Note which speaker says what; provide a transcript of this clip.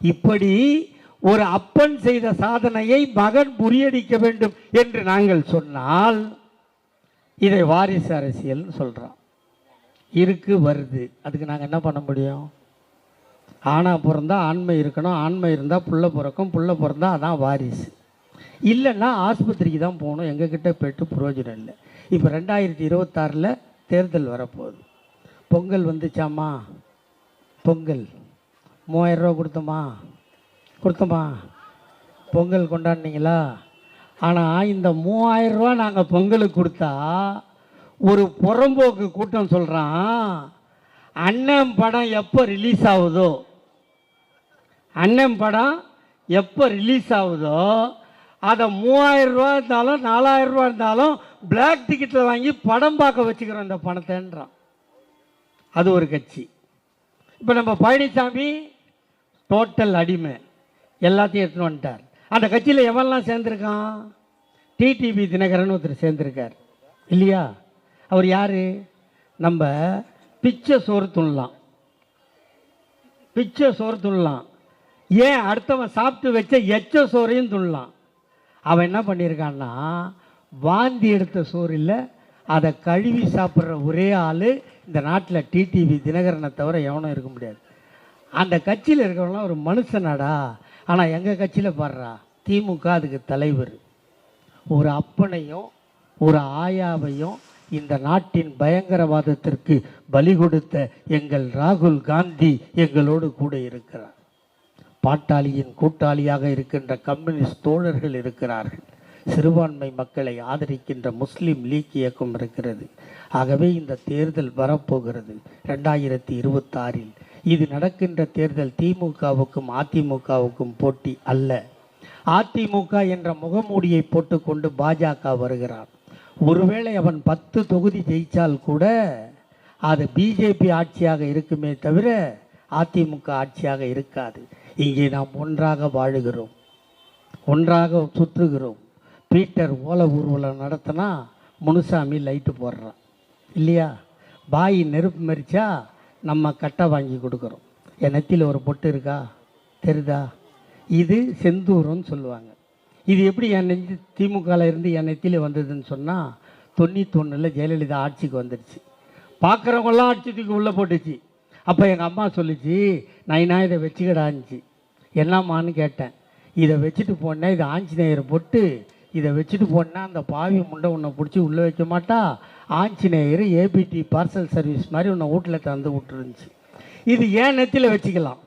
Speaker 1: இப்படி ஒரு அப்பன் செய்த சாதனையை மகன் முறியடிக்க வேண்டும் என்று நாங்கள் சொன்னால் இதை வாரிசு அரசியல்னு சொல்கிறோம். இருக்கு வருது, அதுக்கு நாங்கள் என்ன பண்ண முடியும்? ஆணா பிறந்தா ஆண்மை இருக்கணும், ஆண்மை இருந்தால் புள்ள பிறக்கும், புள்ள பிறந்தா அதான் வாரிசு. இல்லைன்னா ஆஸ்பத்திரிக்கு தான் போகணும், எங்ககிட்ட போய்ட்டு பிரயோஜனம் இல்லை. இப்போ 2026 தேர்தல் வரப்போகுது. பொங்கல் வந்துச்சாம்மா, பொங்கல் 3000 ரூபா கொடுத்தோமா, பொங்கல் கொண்டாடினீங்களா? ஆனால் இந்த 3000 ரூபா நாங்கள் பொங்கலுக்கு கொடுத்தா ஒரு புறம்போக்கு கூட்டம் சொல்கிறான், அண்ணன் படம் எப்போ ரிலீஸ் ஆகுதோ, அண்ணன் படம் எப்போ ரிலீஸ் ஆகுதோ அதை 3000 ரூபா இருந்தாலும் 4000 ரூபா இருந்தாலும் பிளாக் டிக்கெட்டில் வாங்கி படம் பார்க்க வச்சுக்கிறோம் இந்த பணத்தைன்றான். அது ஒரு கட்சி. இப்போ நம்ம பழனிசாமி டோட்டல் அடிமை, எல்லாத்தையும் எடுத்துன்னு வந்துட்டார். அந்த கட்சியில் எவெல்லாம் சேர்ந்துருக்கான்? டிடிவி தினகரன் ஒருத்தர் சேர்ந்துருக்கார் இல்லையா? அவர் யார்? நம்ம பிச்சை சோறு துண்ணலாம், ஏன் அடுத்தவன் சாப்பிட்டு வச்ச எச்ச சோறையும் துண்ணலாம். அவன் என்ன பண்ணியிருக்கான்னா, வாந்தி எடுத்த சோறு இல்லை, அதை கழுவி சாப்பிட்ற ஒரே ஆள் இந்த நாட்டில் டிடிவி தினகரனை தவிர எவனும் இருக்க முடியாது. அந்த கட்சியில் இருக்கிறவங்களாம் ஒரு மனுஷனாடா. ஆனால் எங்கள் கட்சியில் பாடுறா, திமுக அதுக்கு தலைவர். ஒரு அப்பனையும் ஒரு ஆயாவையும் இந்த நாட்டின் பயங்கரவாதத்திற்கு பலி கொடுத்த எங்கள் ராகுல் காந்தி எங்களோடு கூட இருக்கிறார். பாட்டாளியின் கூட்டாளியாக இருக்கின்ற கம்யூனிஸ்ட் தோழர்கள் இருக்கிறார்கள். சிறுபான்மை மக்களை ஆதரிக்கின்ற முஸ்லீம் லீக் இயக்கம் இருக்கிறது. ஆகவே இந்த தேர்தல் வரப்போகிறது 2026. இது நடக்கின்ற தேர்தல் திமுகவுக்கும் அதிமுகவுக்கும் போட்டி அல்ல. அதிமுக என்ற முகமூடியை போட்டுக்கொண்டு பாஜக வருகிறார். ஒருவேளை அவன் 10 தொகுதி ஜெயித்தால் கூட அது பிஜேபி ஆட்சியாக இருக்குமே தவிர அதிமுக ஆட்சியாக இருக்காது. இங்கே நாம் ஒன்றாக வாழுகிறோம், ஒன்றாக சுற்றுகிறோம். பீட்டர் ஓலை ஊர்வலம் நடத்தினா முனுசாமி லைட்டு போடுறான் இல்லையா? பாய் நெருப்பு மறிச்சா நம்ம கட்டை வாங்கி கொடுக்குறோம். என் நெத்தியில் ஒரு பொட்டு இருக்கா தெரியுதா? இது செந்தூரம்னு சொல்லுவாங்க. இது எப்படி என் நெஞ்சு திமுகவில் இருந்து என் நெத்தியில் வந்ததுன்னு சொன்னால் 91 ஜெயலலிதா ஆட்சிக்கு வந்துடுச்சு. பார்க்குறவங்களாம் ஆட்சி தூக்கி உள்ளே போட்டுச்சு. அப்போ எங்கள் அம்மா சொல்லிச்சு, நான் இதை வச்சுக்கிடான்ச்சு. என்னம்மான்னு கேட்டேன். இதை வச்சுட்டு போனேன், இது ஆஞ்சநேயரை போட்டு இதை வச்சுட்டு போனால் அந்த பாவி முண்டை உன்னை பிடிச்சி உள்ளே வைக்க மாட்டா, ஆஞ்சநேயர் ஏபிடி பார்சல் சர்வீஸ் மாதிரி உன்னை வீட்டில் தந்து விட்டுருந்துச்சு. இது ஏன் நெத்தியில் வச்சுக்கலாம்.